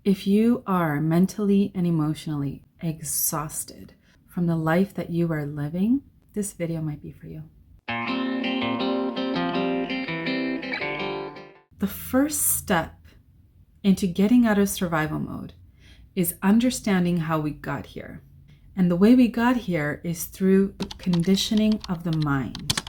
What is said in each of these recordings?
If you are mentally and emotionally exhausted from the life that you are living, this video might be for you. The first step into getting out of survival mode is understanding how we got here. And the way we got here is through conditioning of the mind.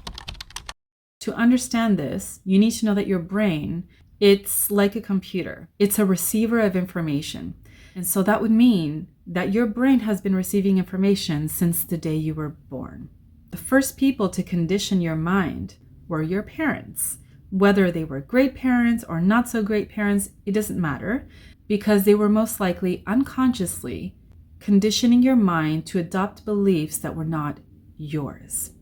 To understand this, you need to know that your brain, it's like a computer. It's a receiver of information. And so that would mean that your brain has been receiving information since the day you were born. The first people to condition your mind were your parents. Whether they were great parents or not so great parents, it doesn't matter, because they were most likely unconsciously conditioning your mind to adopt beliefs that were not yours.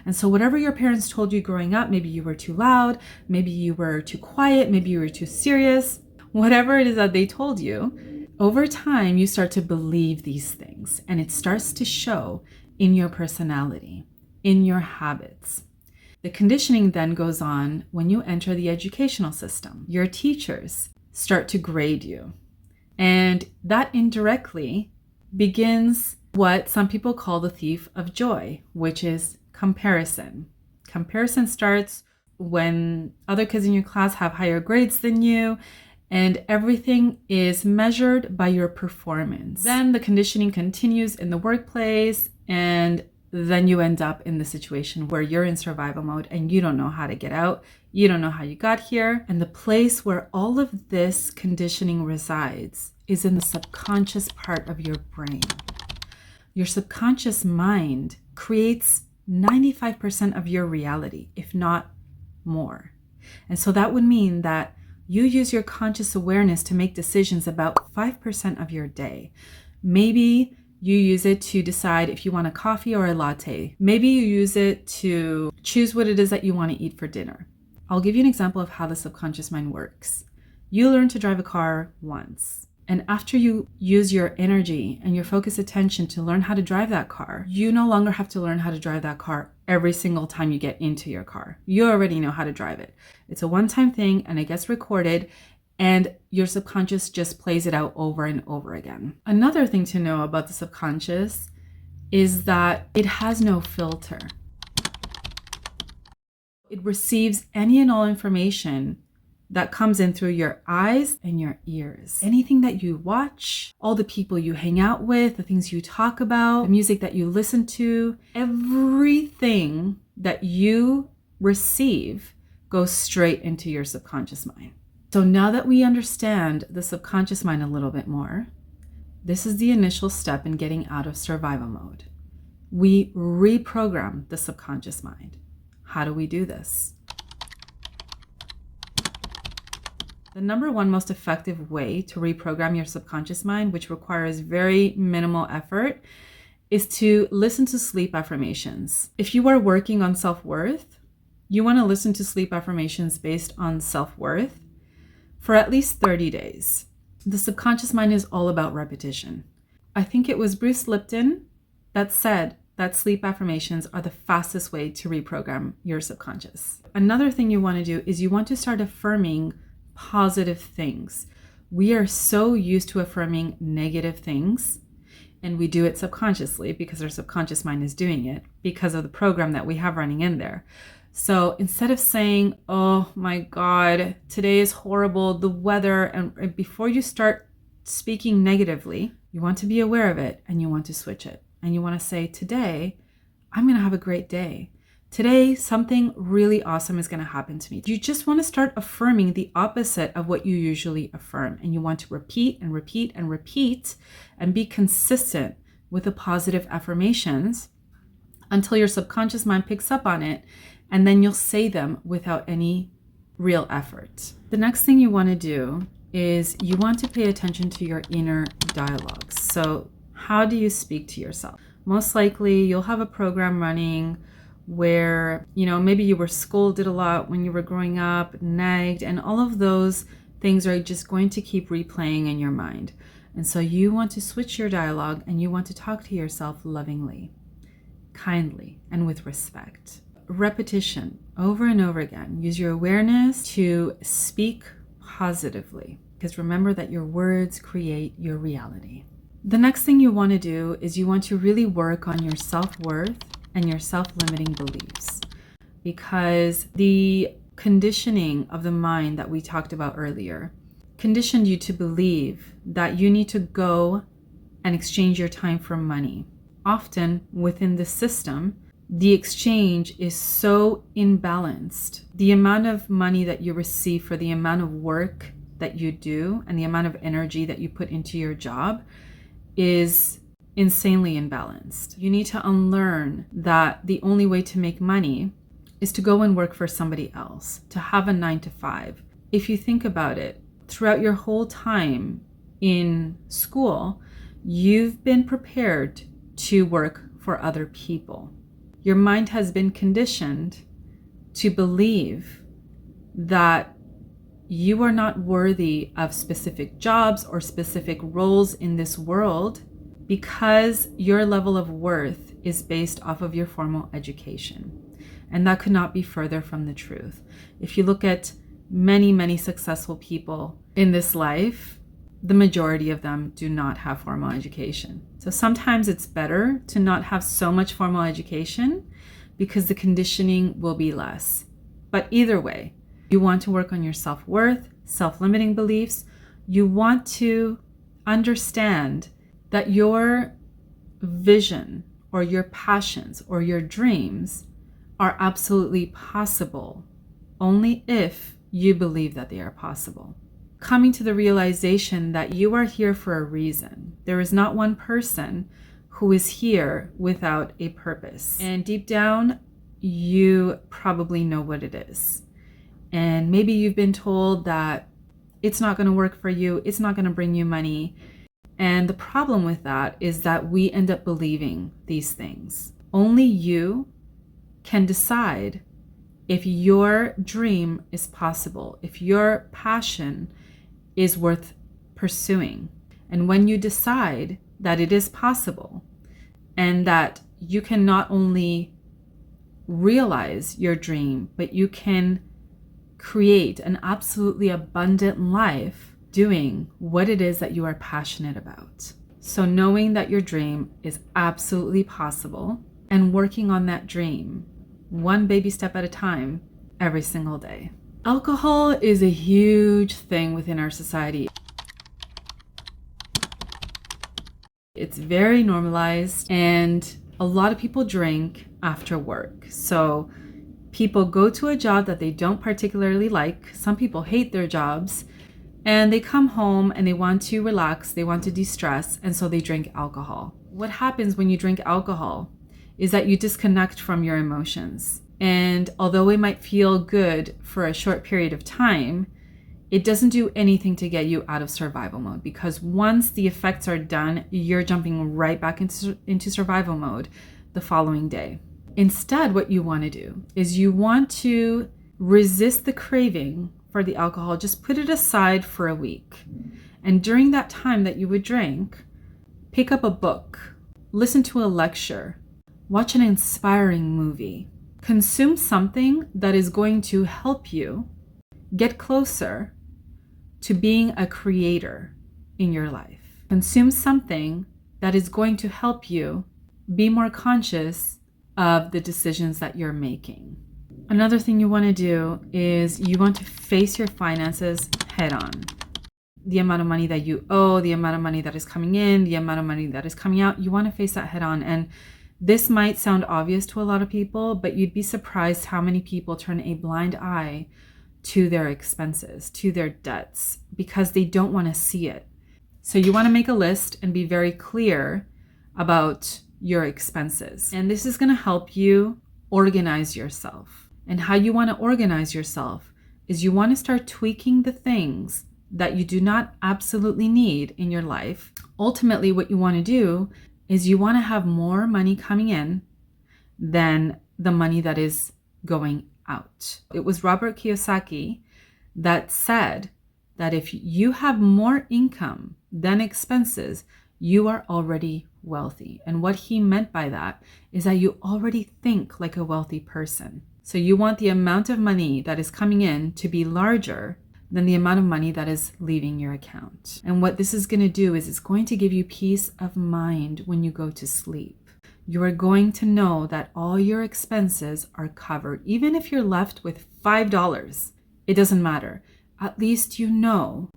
And so whatever your parents told you growing up, maybe you were too loud, maybe you were too quiet, maybe you were too serious, whatever it is that they told you, over time you start to believe these things, and it starts to show in your personality, in your habits. The conditioning then goes on when you enter the educational system. Your teachers start to grade you, and that indirectly begins what some people call the thief of joy, which is comparison. Comparison starts when other kids in your class have higher grades than you, and everything is measured by your performance. Then the conditioning continues in the workplace, and then you end up in the situation where you're in survival mode and you don't know how to get out. You don't know how you got here. And the place where all of this conditioning resides is in the subconscious part of your brain. Your subconscious mind creates 95% of your reality, if not more. And so that would mean that you use your conscious awareness to make decisions about 5% of your day. Maybe you use it to decide if you want a coffee or a latte. Maybe you use it to choose what it is that you want to eat for dinner. I'll give you an example of how the subconscious mind works. You learn to drive a car once. And after you use your energy and your focused attention to learn how to drive that car, you no longer have to learn how to drive that car every single time you get into your car. You already know how to drive it. It's a one-time thing, and it gets recorded, and your subconscious just plays it out over and over again. Another thing to know about the subconscious is that it has no filter. It receives any and all information that comes in through your eyes and your ears. Anything that you watch, all the people you hang out with, the things you talk about, the music that you listen to, everything that you receive goes straight into your subconscious mind. So now that we understand the subconscious mind a little bit more, this is the initial step in getting out of survival mode. We reprogram the subconscious mind. How do we do this? The number one most effective way to reprogram your subconscious mind, which requires very minimal effort, is to listen to sleep affirmations. If you are working on self-worth, you want to listen to sleep affirmations based on self-worth for at least 30 days. The subconscious mind is all about repetition. I think it was Bruce Lipton that said that sleep affirmations are the fastest way to reprogram your subconscious. Another thing you want to do is you want to start affirming positive things. We are so used to affirming negative things, and we do it subconsciously because our subconscious mind is doing it because of the program that we have running in there. So instead of saying, oh my God, today is horrible, the weather, and before you start speaking negatively, you want to be aware of it and you want to switch it. And you want to say, today, I'm going to have a great day. Today, something really awesome is going to happen to me. You just want to start affirming the opposite of what you usually affirm. And you want to repeat and repeat and repeat and be consistent with the positive affirmations until your subconscious mind picks up on it. And then you'll say them without any real effort. The next thing you want to do is you want to pay attention to your inner dialogues. So how do you speak to yourself? Most likely you'll have a program running where, maybe you were scolded a lot when you were growing up, nagged, and all of those things are just going to keep replaying in your mind. And so you want to switch your dialogue and you want to talk to yourself lovingly, kindly, and with respect. Repetition over and over again. Use your awareness to speak positively. because remember that your words create your reality. The next thing you want to do is you want to really work on your self-worth and your self-limiting beliefs, because the conditioning of the mind that we talked about earlier conditioned you to believe that you need to go and exchange your time for money. Often within the system, the exchange is so imbalanced. The amount of money that you receive for the amount of work that you do and the amount of energy that you put into your job is insanely imbalanced. You need to unlearn that the only way to make money is to go and work for somebody else, to have a 9 to 5. If you think about it, throughout your whole time in school, you've been prepared to work for other people. Your mind has been conditioned to believe that you are not worthy of specific jobs or specific roles in this world because your level of worth is based off of your formal education. And that could not be further from the truth. If you look at many, many successful people in this life, the majority of them do not have formal education. So sometimes it's better to not have so much formal education because the conditioning will be less. But either way, you want to work on your self-worth, self-limiting beliefs. You want to understand that your vision or your passions or your dreams are absolutely possible only if you believe that they are possible. Coming to the realization that you are here for a reason. There is not one person who is here without a purpose. And deep down, you probably know what it is. And maybe you've been told that it's not going to work for you, it's not going to bring you money. And the problem with that is that we end up believing these things. Only you can decide if your dream is possible, if your passion is worth pursuing. And when you decide that it is possible and that you can not only realize your dream, but you can create an absolutely abundant life doing what it is that you are passionate about. So knowing that your dream is absolutely possible and working on that dream one baby step at a time every single day. Alcohol is a huge thing within our society. It's very normalized and a lot of people drink after work. So people go to a job that they don't particularly like. Some people hate their jobs and they come home and they want to relax, they want to de-stress, and so they drink alcohol. What happens when you drink alcohol is that you disconnect from your emotions. And although it might feel good for a short period of time, it doesn't do anything to get you out of survival mode, because once the effects are done, you're jumping right back into survival mode the following day. Instead, what you want to do is you want to resist the craving for the alcohol. Just put it aside for a week. And during that time that you would drink, pick up a book, listen to a lecture, watch an inspiring movie, consume something that is going to help you get closer to being a creator in your life. Consume something that is going to help you be more conscious of the decisions that you're making. Another thing you want to do is you want to face your finances head on. The amount of money that you owe, the amount of money that is coming in, the amount of money that is coming out, you want to face that head on. And this might sound obvious to a lot of people, but you'd be surprised how many people turn a blind eye to their expenses, to their debts, because they don't want to see it. So you want to make a list and be very clear about your expenses. And this is going to help you organize yourself. And how you want to organize yourself is you want to start tweaking the things that you do not absolutely need in your life. Ultimately, what you want to do is you want to have more money coming in than the money that is going out. It was Robert Kiyosaki that said that if you have more income than expenses, you are already wealthy. And what he meant by that is that you already think like a wealthy person. So you want the amount of money that is coming in to be larger than the amount of money that is leaving your account. And what this is going to do is it's going to give you peace of mind when you go to sleep. You are going to know that all your expenses are covered. Even if you're left with $5, it doesn't matter. At least you know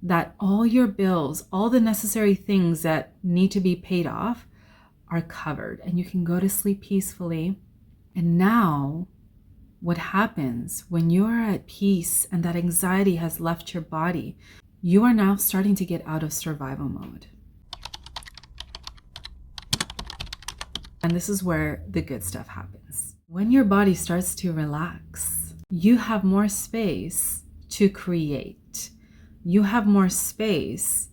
that all your bills, all the necessary things that need to be paid off are covered, and you can go to sleep peacefully. And now, what happens when you are at peace and that anxiety has left your body, you are now starting to get out of survival mode. And this is where the good stuff happens. When your body starts to relax, you have more space to create. You have more space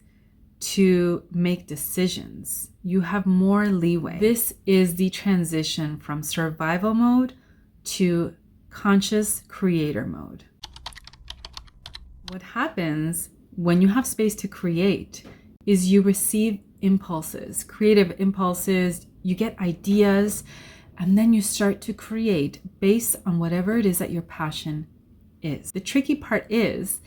to make decisions. You have more leeway. This is the transition from survival mode to conscious creator mode. What happens when you have space to create is you receive impulses, creative impulses, you get ideas, and then you start to create based on whatever it is that your passion is. The tricky part is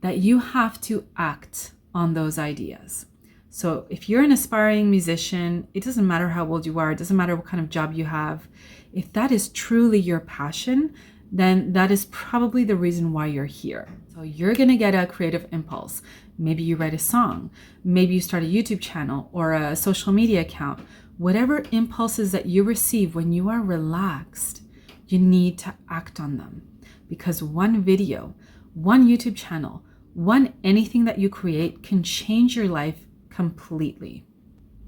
that you have to act on those ideas. So if you're an aspiring musician, it doesn't matter how old you are, it doesn't matter what kind of job you have. If that is truly your passion, then that is probably the reason why you're here. So you're going to get a creative impulse. Maybe you write a song, maybe you start a YouTube channel or a social media account. Whatever impulses that you receive when you are relaxed, you need to act on them. Because one video, one YouTube channel, one anything that you create can change your life completely.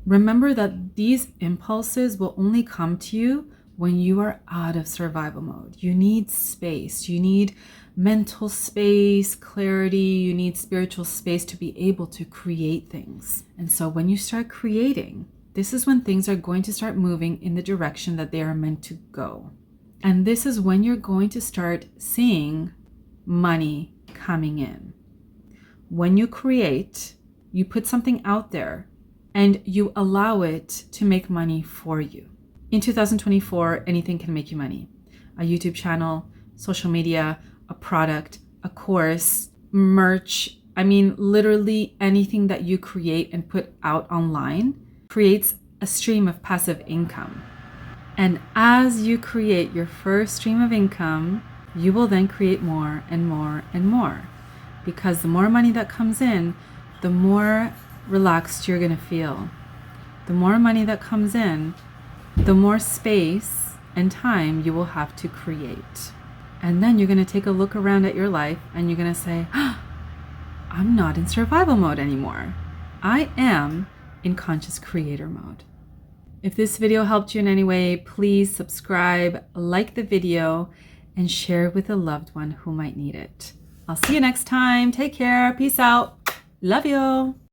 Remember that these impulses will only come to you when you are out of survival mode. You need space, you need mental space, clarity, you need spiritual space to be able to create things. And so when you start creating, this is when things are going to start moving in the direction that they are meant to go. And this is when you're going to start seeing money coming in. When you create, you put something out there and you allow it to make money for you. In 2024, anything can make you money. A YouTube channel, social media, a product, a course, merch. I mean, literally anything that you create and put out online creates a stream of passive income. And as you create your first stream of income, you will then create more and more and more. Because the more money that comes in, the more relaxed you're going to feel. The more money that comes in, the more space and time you will have to create. And then you're going to take a look around at your life and you're going to say, I'm not in survival mode anymore. I am in conscious creator mode. If this video helped you in any way, please subscribe, like the video, and share with a loved one who might need it. I'll see you next time. Take care. Peace out. Love you.